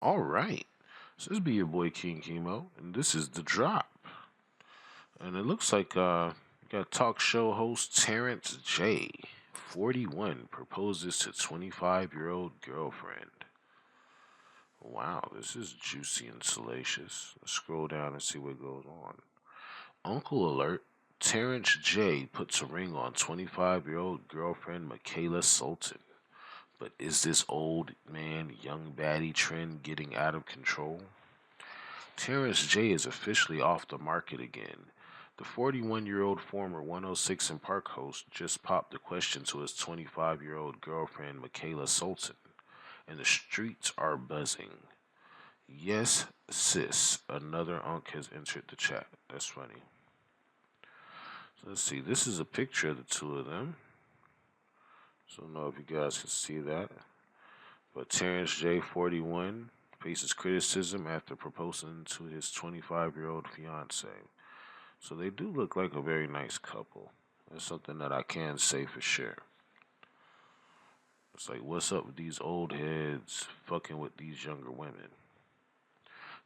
All right. So this be your boy King Chemo, and this is the drop. And it looks like you got talk show host Terrence J, 41, proposes to 25-year-old girlfriend. Wow, this is juicy and salacious. Let's scroll down and see what goes on. Uncle alert. Terrence J puts a ring on 25-year-old girlfriend Mikalah Sultan. But is this old man, young baddie trend getting out of control? Terrence J is officially off the market again. The 41-year-old former 106 and Park host just popped the question to his 25-year-old girlfriend Mikalah Sultan, and the streets are buzzing. Yes, sis, another unk has entered the chat. That's funny. So let's see, this is a picture of the two of them. So I don't know if you guys can see that. But Terrence J, 41, faces criticism after proposing to his 25-year-old fiancée. So they do look like a very nice couple. That's something that I can say for sure. It's like, what's up with these old heads fucking with these younger women?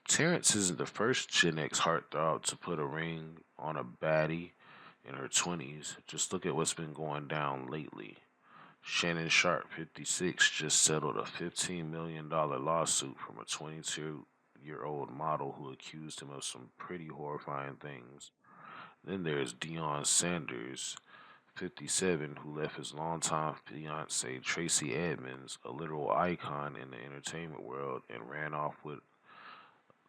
Terrence isn't the first Gen X heartthrob to put a ring on a baddie in her 20s. Just look at what's been going down lately. Shannon Sharp, 56, just settled a $15 million lawsuit from a 22-year-old model who accused him of some pretty horrifying things. Then there's Deion Sanders, 57, who left his longtime fiancee Tracy Edmonds, a literal icon in the entertainment world, and ran off with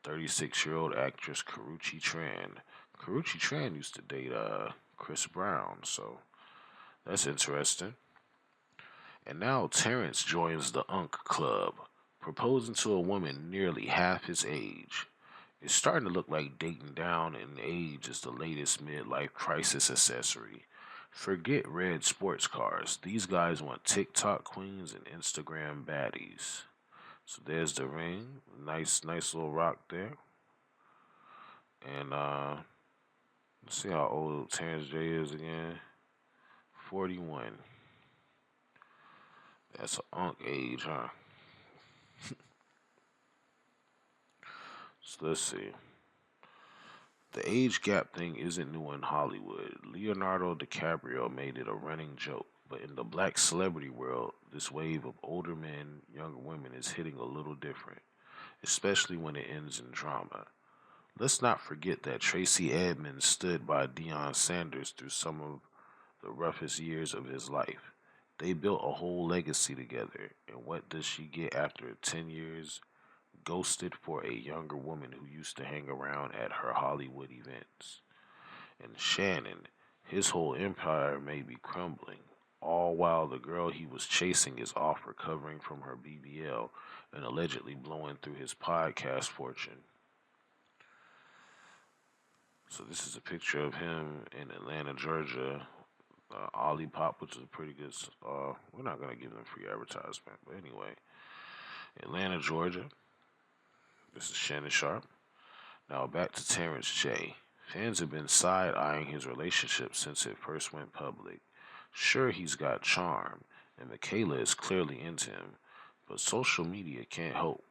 36-year-old actress Karuchi Tran. Karuchi Tran used to date Chris Brown, so that's interesting. And now Terrence joins the Unk Club, proposing to a woman nearly half his age. It's starting to look like dating down in age is the latest midlife crisis accessory. Forget red sports cars. These guys want TikTok queens and Instagram baddies. So there's the ring. Nice little rock there. And let's see how old Terrence J is again. 41. That's an unk age, huh? So let's see. The age gap thing isn't new in Hollywood. Leonardo DiCaprio made it a running joke. But in the black celebrity world, this wave of older men, younger women is hitting a little different, especially when it ends in drama. Let's not forget that Tracy Edmonds stood by Deion Sanders through some of the roughest years of his life. They built a whole legacy together, and what does she get after 10 years? Ghosted for a younger woman who used to hang around at her Hollywood events. And Shannon, his whole empire may be crumbling, all while the girl he was chasing is off recovering from her BBL and allegedly blowing through his podcast fortune. So this is a picture of him in Atlanta, Georgia. Olipop, which is a pretty good. We're not gonna give them free advertisement, but anyway, Atlanta, Georgia. This is Shannon Sharp. Now back to Terrence J. Fans have been side eyeing his relationship since it first went public. Sure, he's got charm, and Mikalah is clearly into him, but social media can't help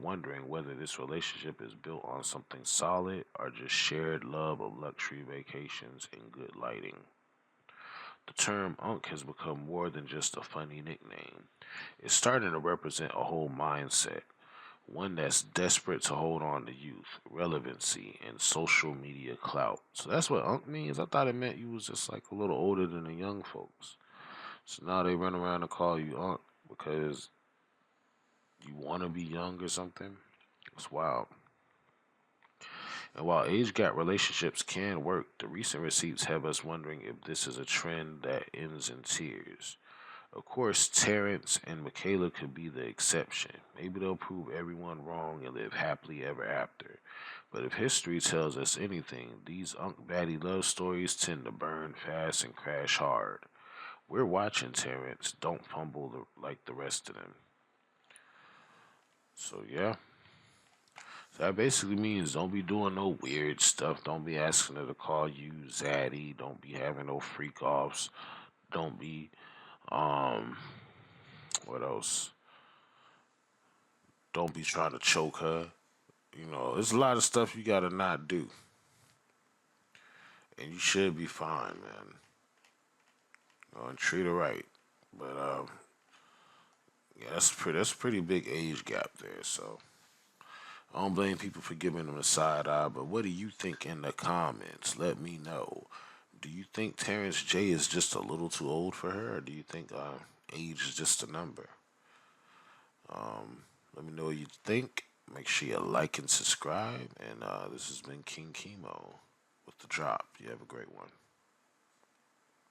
wondering whether this relationship is built on something solid or just shared love of luxury vacations and good lighting. The term unk has become more than just a funny nickname. It's starting to represent a whole mindset, one that's desperate to hold on to youth, relevancy, and social media clout. So that's what unk means. I thought it meant you was just like a little older than the young folks. So now they run around and call you unk because you want to be young or something. It's wild. And while age gap relationships can work, the recent receipts have us wondering if this is a trend that ends in tears. Of course, Terrence and Mikalah could be the exception. Maybe they'll prove everyone wrong and live happily ever after. But if history tells us anything, these Unk Batty love stories tend to burn fast and crash hard. We're watching Terrence. Don't fumble like the rest of them. So yeah. So that basically means don't be doing no weird stuff. Don't be asking her to call you Zaddy. Don't be having no freak offs. Don't be um what else? Don't be trying to choke her. You know, there's a lot of stuff you gotta not do, and you should be fine, man. You know, and treat her right. But yeah, that's a pretty big age gap there. So I don't blame people for giving them a side eye. But what do you think in the comments? Let me know. Do you think Terrence J is just a little too old for her, or do you think age is just a number? Let me know what you think. Make sure you like and subscribe. And this has been King Chemo with the drop. You have a great one.